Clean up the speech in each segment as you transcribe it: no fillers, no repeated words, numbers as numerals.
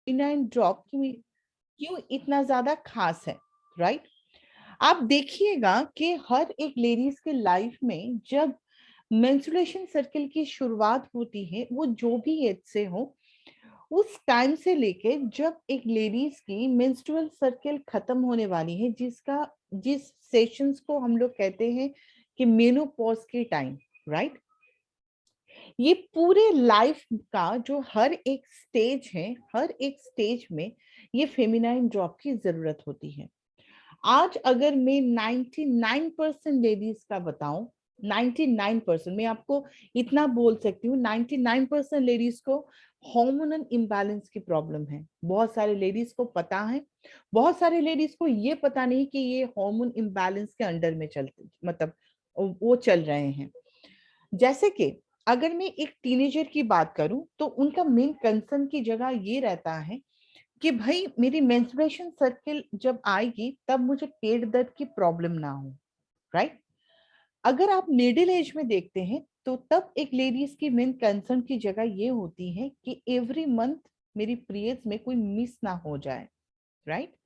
Feminine drop क्यों इतना ज्यादा खास है, राइट? आप देखिएगा कि हर एक लेडीज के लाइफ में जब मेंस्ट्रुएशन सर्कल की शुरुआत होती है, वो जो भी एज से हो, उस टाइम से लेके जब एक लेडीज की मेंस्ट्रुअल सर्कल खत्म होने वाली है, जिस सेशंस को हम लोग कहते हैं कि मेनोपॉज के टाइम, राइट? ये पूरे लाइफ का जो हर एक स्टेज है, हर एक स्टेज में ये फेमिनाइन ड्रॉप की जरूरत होती है। आज अगर मैं 99% लेडीज का बताऊं, 99% मैं आपको इतना बोल सकती हूँ, 99% लेडीज को हार्मोनल इम्बैलेंस की प्रॉब्लम है। बहुत सारे लेडीज को पता है, बहुत सारे लेडीज को ये पता नहीं कि ये हार्मोन इम्बैलेंस के अंडर में चलते, मतलब वो चल रहे हैं। जैसे कि अगर मैं एक टीनेजर की बात करूं तो उनका मेन कंसर्न की जगह ये रहता है कि भाई मेरी मेंस्ट्रुएशन सर्कल जब आएगी तब मुझे पेट दर्द की प्रॉब्लम ना हो, राइट? अगर आप मिडिल एज में देखते हैं तो तब एक लेडीज की मेन कंसर्न की जगह ये होती है कि एवरी मंथ मेरी पीरियड्स में कोई मिस ना हो जाए, राइट?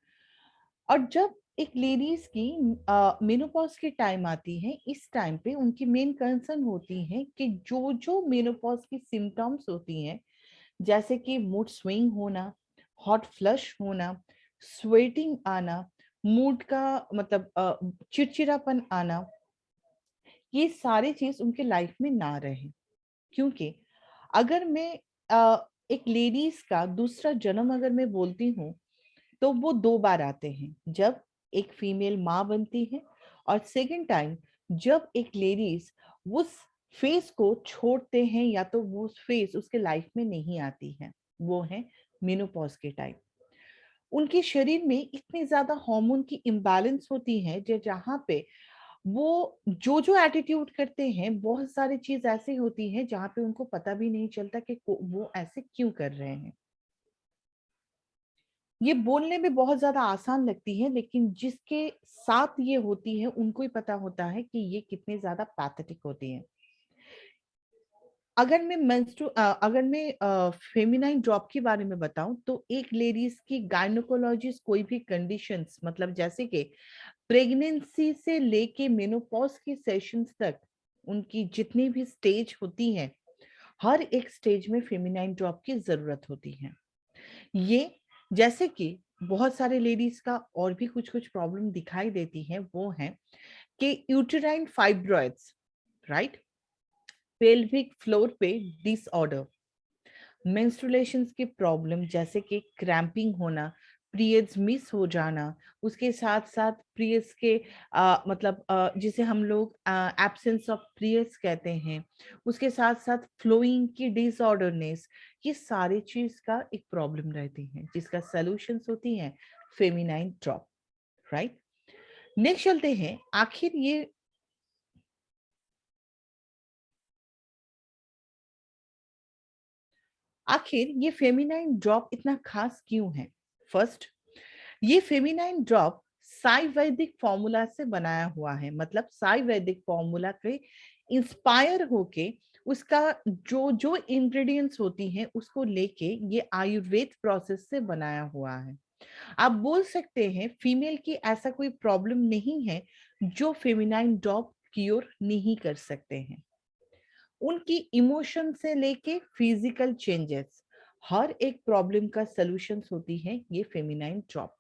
और जब एक लेडीज की मेनोपॉज की टाइम आती है, इस टाइम पे उनकी मेन कंसर्न होती है कि जो जो मेनोपॉज की सिम्टम्स होती हैं, जैसे कि मूड स्विंग होना, हॉट फ्लश होना, स्वेटिंग आना, मूड का मतलब चिड़चिड़ापन आना, ये सारी चीज उनके लाइफ में ना रहे। क्योंकि अगर मैं एक लेडीज का दूसरा जन्म अगर मैं बोलती हूँ तो वो दो बार आते हैं, जब एक फीमेल माँ बनती है और सेकंड टाइम जब एक लेडीज उस फेस को छोड़ते हैं या तो वो फेस उसके लाइफ में नहीं आती है, वो है मेनोपॉज के टाइम। उनके शरीर में इतनी ज्यादा हार्मोन की इम्बैलेंस होती है जो जहाँ पे वो जो जो एटीट्यूड करते हैं, बहुत सारी चीज ऐसी होती है जहाँ पे उनको पता भी नहीं चलता कि वो ऐसे क्यों कर रहे हैं। ये बोलने में बहुत ज्यादा आसान लगती है, लेकिन जिसके साथ ये होती है उनको ही पता होता है कि ये कितने ज्यादा पैथेटिक होती है। अगर मैं फेमिनाइन ड्रॉप के बारे में बताऊं तो एक लेडीज की गायनोकोलॉजिस्ट कोई भी कंडीशंस, मतलब जैसे कि प्रेगनेंसी से लेके मेनोपॉज की सेशंस तक उनकी जितनी भी स्टेज होती हैं, हर एक स्टेज में फेमिनाइन ड्रॉप की जरूरत होती है। ये जैसे कि बहुत सारे लेडीज का और भी कुछ कुछ प्रॉब्लम दिखाई देती है, वो है कि uterine fibroids, right? Pelvic floor पे डिसऑर्डर, मेंस्ट्रुएशंस की प्रॉब्लम जैसे कि क्रैम्पिंग होना, पीरियड्स मिस हो जाना, उसके साथ साथ पीरियड्स के मतलब जिसे हम लोग एब्सेंस ऑफ पीरियड्स कहते हैं, उसके साथ साथ फ्लोइंग की डिसऑर्डरनेस, ये सारी चीज का एक प्रॉब्लम रहती है जिसका सॉल्यूशंस होती है फेमिनाइन ड्रॉप, राइट? नेक्स्ट चलते हैं। आखिर ये फेमिनाइन ड्रॉप इतना खास क्यों है? फर्स्ट, ये फेमिनाइन ड्रॉप साई वैदिक फॉर्मूला से बनाया हुआ है, मतलब साई वैदिक फॉर्मूला के इंस्पायर होके उसका जो जो इंग्रेडिएंट्स होती हैं उसको लेके ये आयुर्वेद प्रोसेस से बनाया हुआ है। आप बोल सकते हैं फीमेल की ऐसा कोई प्रॉब्लम नहीं है जो फेमिनाइन ड्रॉप क्योर नहीं कर सकते हैं। उनकी इमोशन से लेके फिजिकल चेंजेस, हर एक प्रॉब्लम का सॉल्यूशंस होती है ये फेमिनाइन ड्रॉप।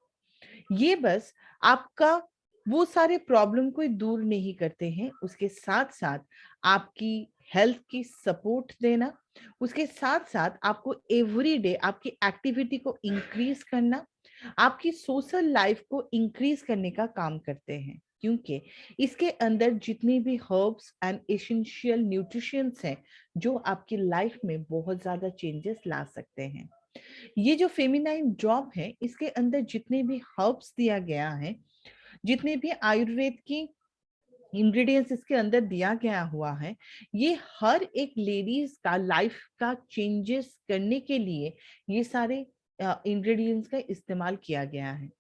ये बस आपका वो सारे प्रॉब्लम को दूर नहीं करते हैं, उसके साथ साथ आपकी हेल्थ की सपोर्ट देना, उसके साथ साथ आपको एवरीडे आपकी एक्टिविटी को इंक्रीज करना, आपकी सोशल लाइफ को इंक्रीज करने का काम करते हैं। क्योंकि इसके अंदर जितनी भी हर्ब्स एंड एसेंशियल न्यूट्रिशंस हैं जो आपकी लाइफ में बहुत ज्यादा चेंजेस ला सकते हैं। ये जो फेमिनाइन ड्रॉप है, इसके अंदर जितने भी हर्ब्स दिया गया है, जितने भी आयुर्वेद की इंग्रेडिएंट्स इसके अंदर दिया गया हुआ है, ये हर एक लेडीज का लाइफ का चेंजेस करने के लिए ये सारे इंग्रेडिएंट्स का इस्तेमाल किया गया है।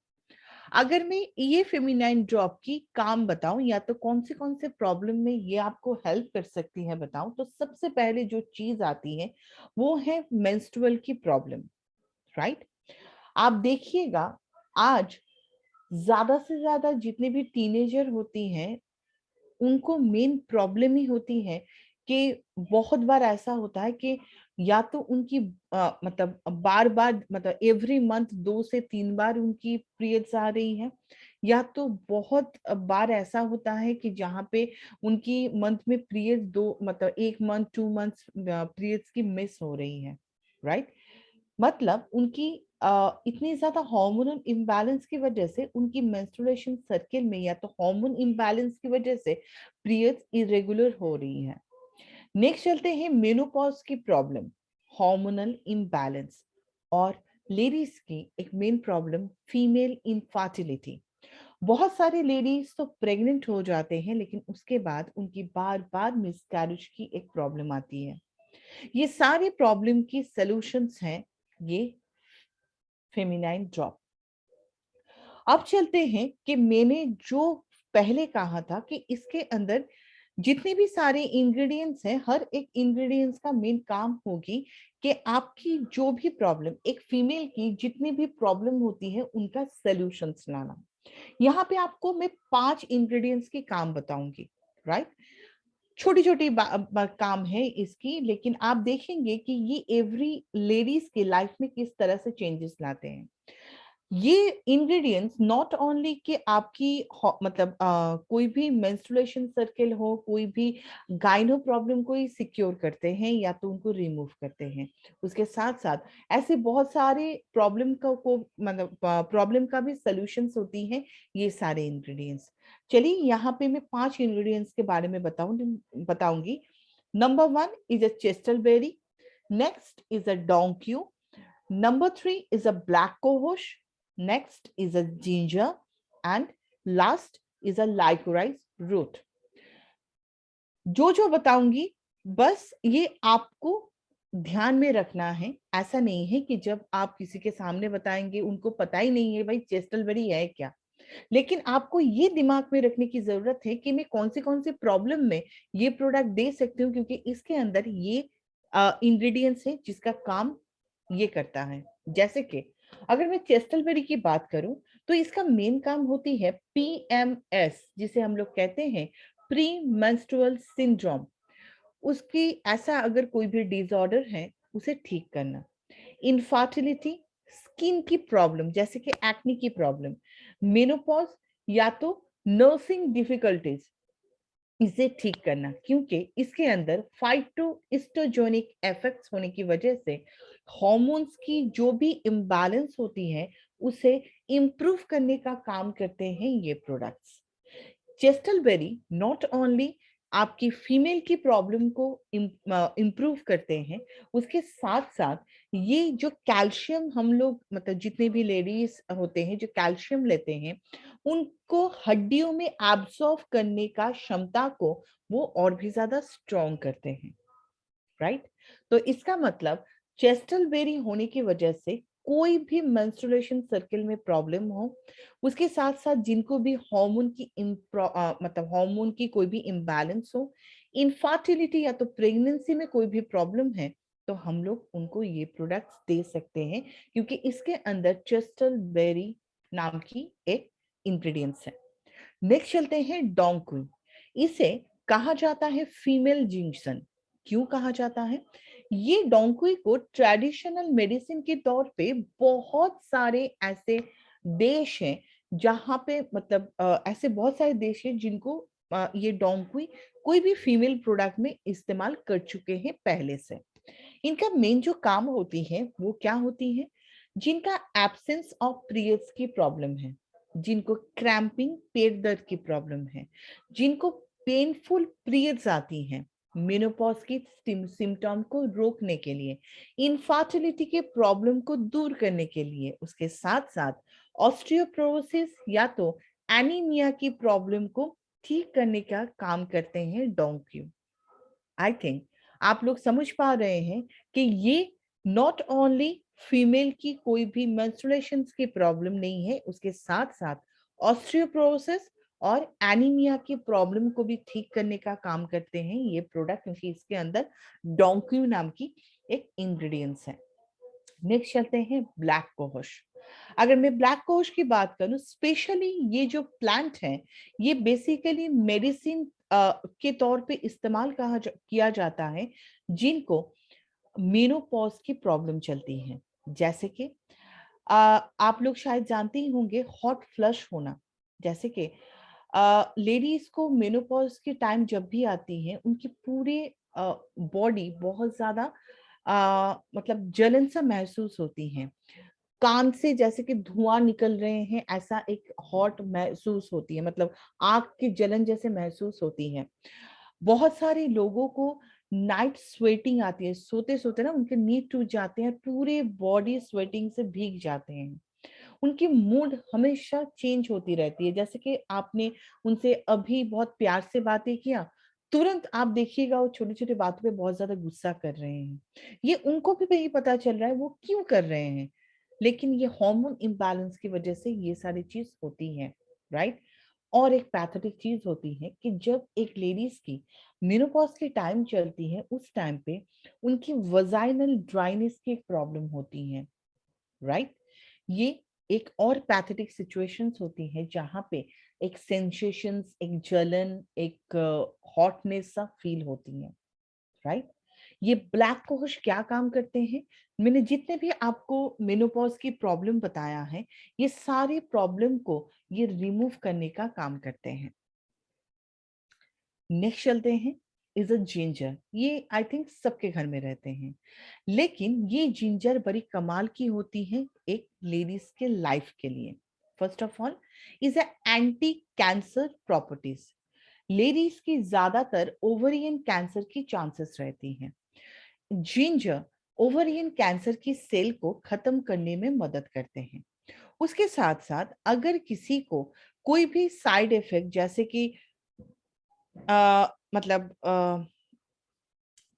अगर मैं ये फेमिनाइन ड्रॉप की काम बताऊं या तो कौन से प्रॉब्लम में ये आपको हेल्प कर सकती है बताऊं, तो सबसे पहले जो चीज आती है वो है मेंस्ट्रुअल की प्रॉब्लम, राइट? आप देखिएगा आज ज्यादा से ज्यादा जितने भी टीनेजर होती हैं उनको मेन प्रॉब्लम ही होती है कि बहुत बार ऐसा होता है कि या तो उनकी मतलब बार बार मतलब एवरी मंथ 2 से 3 बार उनकी पीरियड्स आ रही है, या तो बहुत बार ऐसा होता है कि जहाँ पे उनकी मंथ में पीरियड्स दो मतलब 1 मंथ 2 मंथ पीरियड्स की मिस हो रही है, राइट। मतलब उनकी इतनी ज्यादा हार्मोनल इम्बैलेंस की वजह से उनकी मेंस्ट्रुएशन सर्किल में या तो हार्मोन इम्बैलेंस की वजह से पीरियड्स इरेगुलर हो रही हैं। नेक्स्ट चलते हैं मेनोपॉज की प्रॉब्लम, हार्मोनल इम्बैलेंस, और लेडीज की एक मेन प्रॉब्लम फीमेल इनफर्टिलिटी। बहुत सारे लेडीज तो प्रेग्नेंट हो जाते हैं लेकिन उसके बाद उनकी बार बार मिसकैरेज की एक प्रॉब्लम आती है। ये सारी प्रॉब्लम की सॉल्यूशंस हैं ये फेमिनाइन ड्रॉप। अब चलते हैं कि मैंने जो पहले कहा था कि इसके अंदर जितने भी सारे इंग्रेडिएंट्स हैं, हर एक इंग्रेडिएंट्स का मेन काम होगी कि आपकी जो भी प्रॉब्लम, एक फीमेल की जितनी भी प्रॉब्लम होती है उनका सॉल्यूशंस लाना। यहाँ पे आपको मैं 5 इंग्रेडिएंट्स के काम बताऊंगी, राइट। छोटी छोटी काम है इसकी, लेकिन आप देखेंगे कि ये एवरी लेडीज के लाइफ में किस तरह से चेंजेस लाते हैं। ये इंग्रेडिएंट्स नॉट ओनली कि आपकी मतलब कोई भी मेंस्ट्रुएशन सर्किल हो, कोई भी गाइनो प्रॉब्लम को ही सिक्योर करते हैं या तो उनको रिमूव करते हैं, उसके साथ साथ ऐसे बहुत सारे प्रॉब्लम को मतलब प्रॉब्लम का भी सॉल्यूशंस होती हैं ये सारे इंग्रेडिएंट्स। चलिए यहाँ पे मैं 5 इंग्रेडिएंट्स के बारे में बताऊंगी। Number 1 is a chasteberry, next is a dong quai, number 3 is a black cohosh, next is a ginger, and last is a licorice root। जो जो बताऊंगी बस ये आपको ध्यान में रखना है। ऐसा नहीं है कि जब आप किसी के सामने बताएंगे उनको पता ही नहीं है भाई चेस्टलबेरी है क्या, लेकिन आपको ये दिमाग में रखने की जरूरत है कि मैं कौन से प्रॉब्लम में ये प्रोडक्ट दे सकती हूँ, क्योंकि इसके अंदर ये इंग्रेडिएंट्स है जिसका काम ये करता है। जैसे कि अगर मैं चेस्टलबेरी की बात करूं तो इसका मेन काम होती है पीएमएस, जिसे हम लोग कहते हैं प्री मेंस्ट्रुअल सिंड्रोम। उसकी ऐसा अगर कोई भी डिसऑर्डर है उसे ठीक करना, इनफर्टिलिटी, स्किन की प्रॉब्लम जैसे कि एक्ने की प्रॉब्लम, मेनोपॉज या तो नर्सिंग डिफिकल्टीज, इसे ठीक करना, क्योंकि इसके अंदर फाइटोइस्ट्रोजेनिक इफेक्ट्स होने की वजह से हार्मोन्स की जो भी इम्बैलेंस होती है उसे इम्प्रूव करने का काम करते हैं ये प्रोडक्ट्स। चेस्टलबेरी नॉट ओनली आपकी फीमेल की प्रॉब्लम को इम्प्रूव करते हैं, उसके साथ साथ ये जो कैल्शियम हम लोग मतलब जितने भी लेडीज होते हैं जो कैल्शियम लेते हैं उनको हड्डियों में एब्सॉर्ब करने का क्षमता को वो और भी ज्यादा स्ट्रॉन्ग करते हैं, राइट। तो इसका मतलब चेस्टलबेरी होने की वजह से कोई भी मेंस्ट्रुएशन सर्किल में प्रॉब्लम हो, उसके साथ साथ जिनको भी हार्मोन की मतलब हार्मोन की कोई भी इम्बैलेंस हो, इनफर्टिलिटी या तो प्रेगनेंसी में कोई भी प्रॉब्लम है, तो हम लोग उनको ये प्रोडक्ट्स दे सकते हैं, क्योंकि इसके अंदर चेस्टलबेरी नाम की एक इंग्रेडिएंट्स है। नेक्स्ट चलते हैं डोंकुई। इसे कहा जाता है फीमेल जिंक्शन। क्यों कहा जाता है? ये डोंकुई को ट्रेडिशनल मेडिसिन के तौर पे बहुत सारे ऐसे देश हैं जहाँ पे मतलब ऐसे बहुत सारे देश हैं जिनको ये डोंकुई कोई भी फीमेल प्रोडक्ट में इस्तेमाल कर चुके हैं पहले से। इनका मेन जो काम होती है वो क्या होती है? जिनका एब्सेंस ऑफ पीरियड्स की प्रॉब्लम है, जिनको क्रैम्पिंग पेट दर्द की प्रॉब्लम है, जिनको पेनफुल पीरियड्स आती हैं, मेनोपॉज की सिम्टम को रोकने के लिए, इनफर्टिलिटी के प्रॉब्लम को दूर करने के लिए, उसके साथ साथ ऑस्टियोपोरोसिस या तो एनीमिया की प्रॉब्लम को ठीक करने का काम करते हैं डोंक्यू। आई थिंक आप लोग समझ पा रहे हैं कि ये नॉट ओनली फीमेल की कोई भी मेंस्ट्रुएशंस की प्रॉब्लम नहीं है, उसके साथ साथ ऑस्टियोपोरोसिस और एनीमिया की प्रॉब्लम को भी ठीक करने का काम करते हैं ये प्रोडक्ट, क्योंकि इसके अंदर डोंक्यू नाम की एक इंग्रेडिएंट्स है। नेक्स्ट चलते हैं ब्लैक कोहोश। अगर मैं ब्लैक कोश की बात करूं, स्पेशली ये जो प्लांट है, ये बेसिकली मेडिसिन के तौर पे इस्तेमाल किया जाता है जिनको मेनोपॉज की प्रॉब्लम चलती है। जैसे कि आप लोग शायद जानते ही होंगे हॉट फ्लश होना। जैसे कि लेडीज को मेनोपॉज के टाइम जब भी आती है, उनकी पूरे बॉडी बहुत ज्यादा मतलब जलन सा महसूस होती है। कान से जैसे कि धुआं निकल रहे हैं, ऐसा एक हॉट महसूस होती है, मतलब आग की जलन जैसे महसूस होती है। बहुत सारे लोगों को नाइट स्वेटिंग आती है, सोते सोते ना उनके नींद टूट जाते हैं, पूरे बॉडी स्वेटिंग से भीग जाते हैं। उनकी मूड हमेशा चेंज होती रहती है। जैसे कि आपने उनसे अभी बहुत प्यार से बातें किया, तुरंत आप देखिएगा वो छोटी छोटी बातों पे बहुत ज्यादा गुस्सा कर रहे हैं। ये उनको भी नहीं पता चल रहा है वो क्यों कर रहे हैं, लेकिन ये हार्मोन इम्बैलेंस की वजह से ये सारी चीज होती है, राइट। और एक पैथेटिक चीज होती है कि जब एक लेडीज की मेनोपॉज की टाइम चलती है, उस टाइम पे उनकी वजाइनल ड्राइनेस की एक प्रॉब्लम होती है, राइट। ये एक और पैथेटिक सिचुएशंस होती है जहां पे एक सेंसेशंस, एक जलन, एक हॉटनेस सा फील होती है, राइट। ये ब्लैक कोश क्या काम करते हैं? मैंने जितने भी आपको मेनोपॉज की प्रॉब्लम बताया है, ये सारे प्रॉब्लम को ये रिमूव करने का काम करते हैं। नेक्स्ट चलते हैं, इज अ जिंजर। ये आई थिंक सबके घर में रहते हैं, लेकिन ये जिंजर बड़ी कमाल की होती है एक लेडीज के लाइफ के लिए। First of all, is a anti cancer properties. Ladies की ज्यादातर ओवरियन कैंसर की चांसेस रहती हैं। जिंजर ओवरियन कैंसर की सेल को खत्म करने में मदद करते हैं। उसके साथ साथ अगर किसी को कोई भी साइड इफेक्ट, जैसे कि मतलब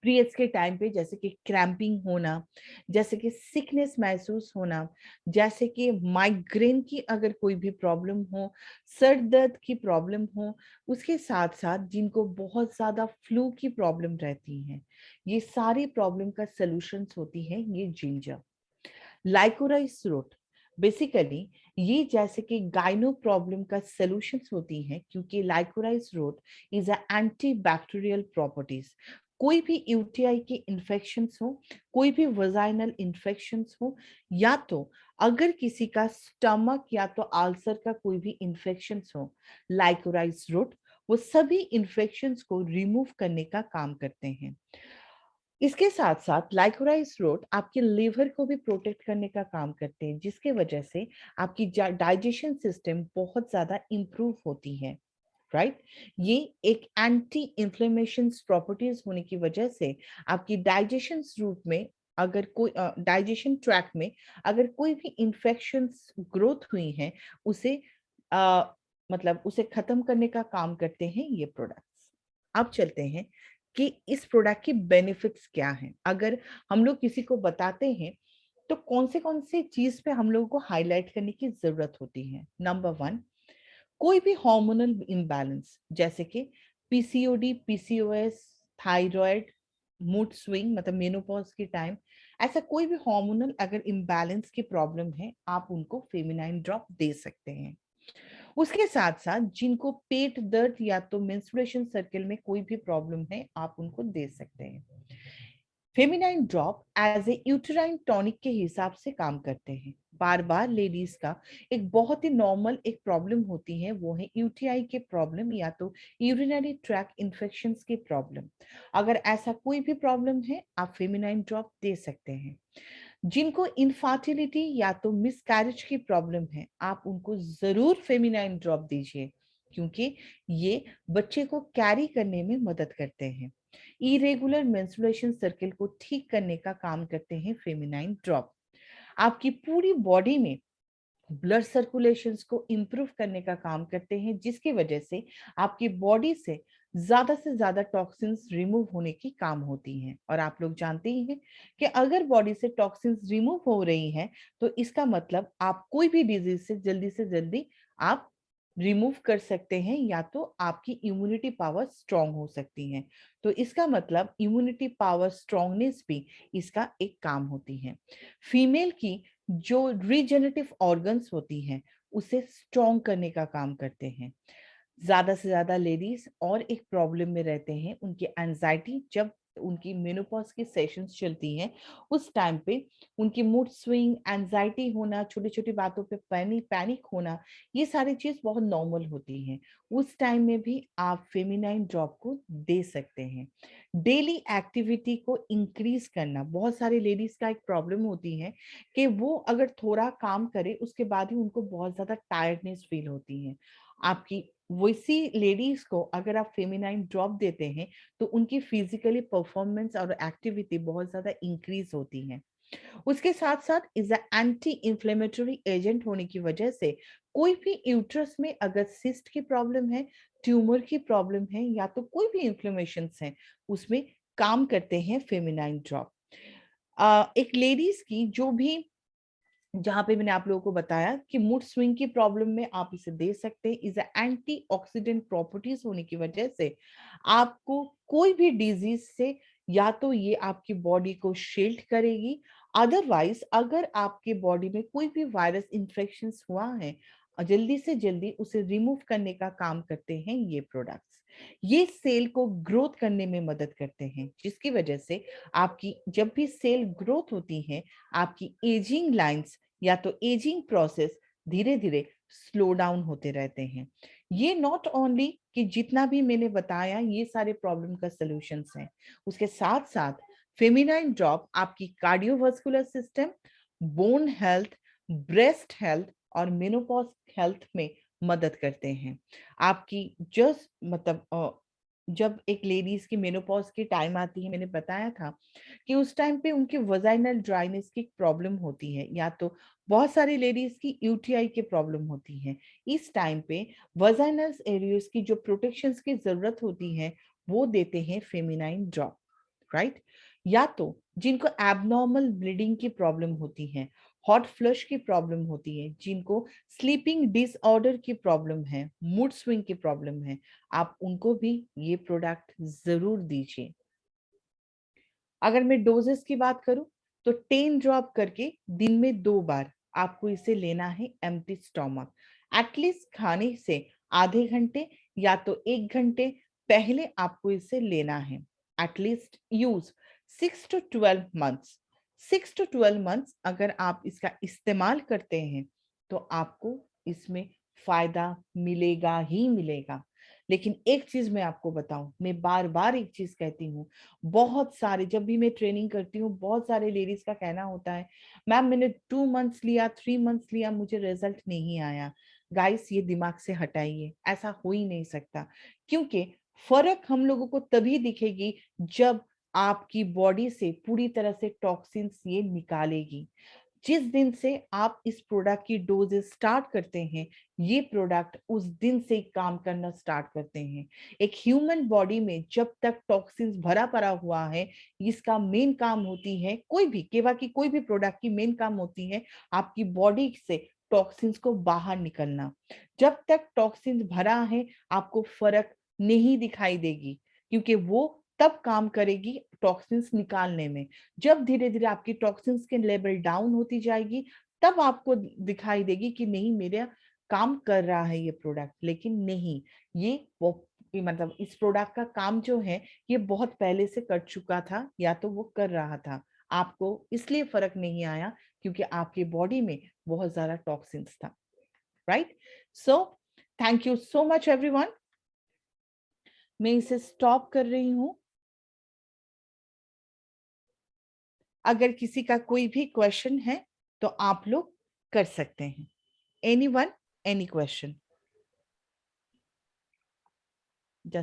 पीरियड्स के टाइम पे जैसे कि क्रैम्पिंग होना, जैसे कि सिकनेस महसूस होना, जैसे कि माइग्रेन की अगर कोई भी प्रॉब्लम हो, सर दर्द की प्रॉब्लम हो, उसके साथ साथ जिनको बहुत ज्यादा फ्लू की प्रॉब्लम रहती है, ये सारी प्रॉब्लम का सॉल्यूशंस होती है ये जिंजर। लाइकोराइस रूट, बेसिकली ये जैसे कि गाइनो प्रॉब्लम का सॉल्यूशंस होती है, क्योंकि liquorice root is a anti bacterial properties. कोई भी यूटीआई के इन्फेक्शंस हो, कोई भी वजाइनल इन्फेक्शंस हो, या तो अगर किसी का स्टमक या तो अल्सर का कोई भी इन्फेक्शंस हो, लाइकोराइस रूट वो सभी इन्फेक्शंस को रिमूव करने का काम करते हैं। इसके साथ साथ लाइकोराइस रूट आपके लिवर को भी प्रोटेक्ट करने का काम करते हैं, जिसके वजह से आपकी डाइजेशन सिस्टम बहुत ज्यादा इंप्रूव होती है, राइट। ये एक एंटी इंफ्लेमेशन प्रॉपर्टीज होने की वजह से आपकी डाइजेशन रूट में, अगर कोई डाइजेशन ट्रैक में अगर कोई भी इंफेक्शन ग्रोथ हुई है, उसे अ, मतलब उसे खत्म करने का काम करते हैं ये प्रोडक्ट्स। अब चलते हैं कि इस प्रोडक्ट की बेनिफिट्स क्या हैं। अगर हम लोग किसी को बताते हैं तो कौन से चीज पे हम लोगों को हाईलाइट करने की जरूरत होती है। नंबर वन, कोई भी हार्मोनल इम्बैलेंस, जैसे कि PCOD, PCOS, thyroid, mood swing मतलब मेनोपॉज के टाइम, ऐसा कोई भी हार्मोनल अगर इम्बैलेंस की प्रॉब्लम है, आप उनको फेमिनाइन ड्रॉप दे सकते हैं। उसके साथ साथ जिनको पेट दर्द या तो मेंस्ट्रुएशन सर्कल में कोई भी प्रॉब्लम है, आप उनको दे सकते हैं। Feminine drop as a uterine tonic के हिसाब से काम करते हैं। बार बार लेडीज का एक बहुत ही नॉर्मल एक प्रॉब्लम होती है, वो है यूटीआई के प्रॉब्लम या तो यूरिनरी ट्रैक इन्फेक्शंस की प्रॉब्लम। अगर ऐसा कोई भी प्रॉब्लम है, आप फेमिनाइन ड्रॉप दे सकते हैं। जिनको इनफर्टिलिटी या तो मिसकैरेज की प्रॉब्लम है, आप उनको जरूर फेमिनाइन ड्रॉप दीजिए, क्योंकि ये बच्चे को कैरी करने में मदद करते हैं। इरेगुलर मेंस्ट्रुएशन सर्कल को ठीक करने का काम करते हैं फेमिनाइन ड्रॉप। आपकी पूरी बॉडी में ब्लड सर्कुलेशंस को इंप्रूव करने का काम करते हैं, जिसकी वजह से आपकी बॉडी से ज्यादा टॉक्सिन्स रिमूव होने की काम होती हैं। और आप लोग जानते ही हैं कि अगर बॉडी से टॉक्सिन्स रिमूव हो रही हैं, तो इसका मतलब आप कोई भी डिजीज से जल्दी आप रिमूव कर सकते हैं, या तो आपकी इम्यूनिटी पावर स्ट्रांग हो सकती है। तो इसका मतलब इम्यूनिटी पावर स्ट्रांगनेस भी इसका एक काम होती है। फीमेल की जो रीजेनरेटिव ऑर्गन्स होती हैं उसे स्ट्रॉन्ग करने का काम करते हैं। ज्यादा से ज्यादा लेडीज और एक प्रॉब्लम में रहते हैं, उनकी एंजाइटी, जब उनकी मेनोपॉज की सेशंस चलती हैं उस टाइम पे उनकी मूड स्विंग, एंजाइटी होना, छोटी छोटी बातों पे पैनिक होना, ये सारी चीज बहुत नॉर्मल होती हैं। उस टाइम में भी आप फेमिनाइन ड्रॉप को दे सकते हैं। डेली एक्टिविटी को इंक्रीज करना, बहुत सारी लेडीज का एक प्रॉब्लम होती है कि वो अगर थोड़ा काम करे उसके बाद ही उनको बहुत ज्यादा टायर्डनेस फील होती है। आपकी वैसी लेडीज को अगर आप फेमिनाइन ड्रॉप देते हैं तो उनकी फिजिकली परफॉर्मेंस और एक्टिविटी बहुत ज्यादा इंक्रीज होती है। उसके साथ साथ इज एंटी इंफ्लेमेटरी एजेंट होने की वजह से कोई भी यूट्रस में अगर सिस्ट की प्रॉब्लम है, ट्यूमर की प्रॉब्लम है, या तो कोई भी इंफ्लेमेशन है, उसमें काम करते हैं फेमिनाइन ड्रॉप। एक लेडीज की जो भी, जहां पे मैंने आप लोगों को बताया कि मूड स्विंग की प्रॉब्लम में आप इसे दे सकते हैं, इज एंटी ऑक्सीडेंट प्रॉपर्टीज होने की वजह से आपको कोई भी डिजीज से, या तो ये आपकी बॉडी को शील्ड करेगी, अदरवाइज अगर आपके बॉडी में कोई भी वायरस इन्फेक्शन हुआ है, जल्दी से जल्दी उसे रिमूव करने का काम करते हैं ये प्रोडक्ट्स। ये सेल को ग्रोथ करने में मदद करते हैं, जिसकी वजह से आपकी जब भी सेल ग्रोथ होती है, आपकी एजिंग लाइंस या तो एजिंग प्रोसेस धीरे धीरे स्लो डाउन होते रहते हैं। ये नॉट ओनली कि जितना भी मैंने बताया ये सारे प्रॉब्लम का सॉल्यूशंस हैं, उसके साथ साथ फेमिनाइन ड्रॉप आपकी cardiovascular system, bone health, breast health और मेनोपॉज हेल्थ में मदद करते हैं। आपकी जस्ट मतलब जब एक लेडीज की मेनोपॉज की टाइम आती है, मैंने बताया था कि उस टाइम पे उनकी वजाइनल ड्राइनेस की प्रॉब्लम होती है, या तो बहुत सारी लेडीज की यूटीआई की प्रॉब्लम होती है। इस टाइम पे वजाइनल एरियाज की जो प्रोटेक्शंस की जरूरत होती है वो देते हैं फेमिनाइन ड्रॉप, राइट। या तो जिनको एबनॉर्मल ब्लीडिंग की प्रॉब्लम होती है, हॉट फ्लश की प्रॉब्लम होती है, जिनको स्लीपिंग डिसऑर्डर की प्रॉब्लम है, मूड स्विंग की प्रॉब्लम है, आप उनको भी ये प्रोडक्ट जरूर दीजिए। अगर मैं डोजेस की बात करूं तो 10 ड्रॉप करके दिन में 2 बार आपको इसे लेना है, एम्प्टी स्टोमक। एटलीस्ट खाने से आधे घंटे या तो 1 घंटे पहले आपको इसे लेना है। At least use 6 to 12 months। 6 to 12 months अगर आप इसका इस्तेमाल करते हैं तो आपको इसमें फायदा मिलेगा ही मिलेगा। लेकिन एक चीज मैं आपको बताऊं, मैं बार बार एक चीज कहती हूँ, बहुत सारे, जब भी मैं ट्रेनिंग करती हूँ बहुत सारे लेडीज का कहना होता है, मैम मैंने 2 मंथ्स लिया, 3 मंथ्स लिया, मुझे रिजल्ट नहीं आया। गाइस ये दिमाग से हटाइए, ऐसा हो ही नहीं सकता। क्योंकि फर्क हम लोगों को तभी दिखेगी जब आपकी बॉडी से पूरी तरह से टॉक्सिन्स ये निकालेगी। जिस दिन से आप इस प्रोडक्ट की डोजेस स्टार्ट करते हैं, ये प्रोडक्ट उस दिन से काम करना स्टार्ट करते हैं। एक ह्यूमन बॉडी में जब तक टॉक्सिन्स भरा पड़ा हुआ है, इसका मेन काम होती है, कोई भी केवा की कोई भी प्रोडक्ट की मेन काम होती है आपकी बॉडी से टॉक्सिन्स को बाहर निकलना। जब तक टॉक्सिन्स भरा है आपको फर्क नहीं दिखाई देगी, क्योंकि वो तब काम करेगी टॉक्सिन्स निकालने में। जब धीरे धीरे आपकी टॉक्सिन्स के लेवल डाउन होती जाएगी तब आपको दिखाई देगी कि नहीं मेरा काम कर रहा है ये प्रोडक्ट। लेकिन नहीं, ये मतलब इस प्रोडक्ट का काम जो है ये बहुत पहले से कर चुका था, या तो वो कर रहा था, आपको इसलिए फर्क नहीं आया क्योंकि आपकी बॉडी में बहुत ज्यादा टॉक्सिन्स था, right. So thank you so much everyone. मैं इसे स्टॉप कर रही हूँ। अगर किसी का कोई भी क्वेश्चन है तो आप लोग कर सकते हैं। Anyone, any question?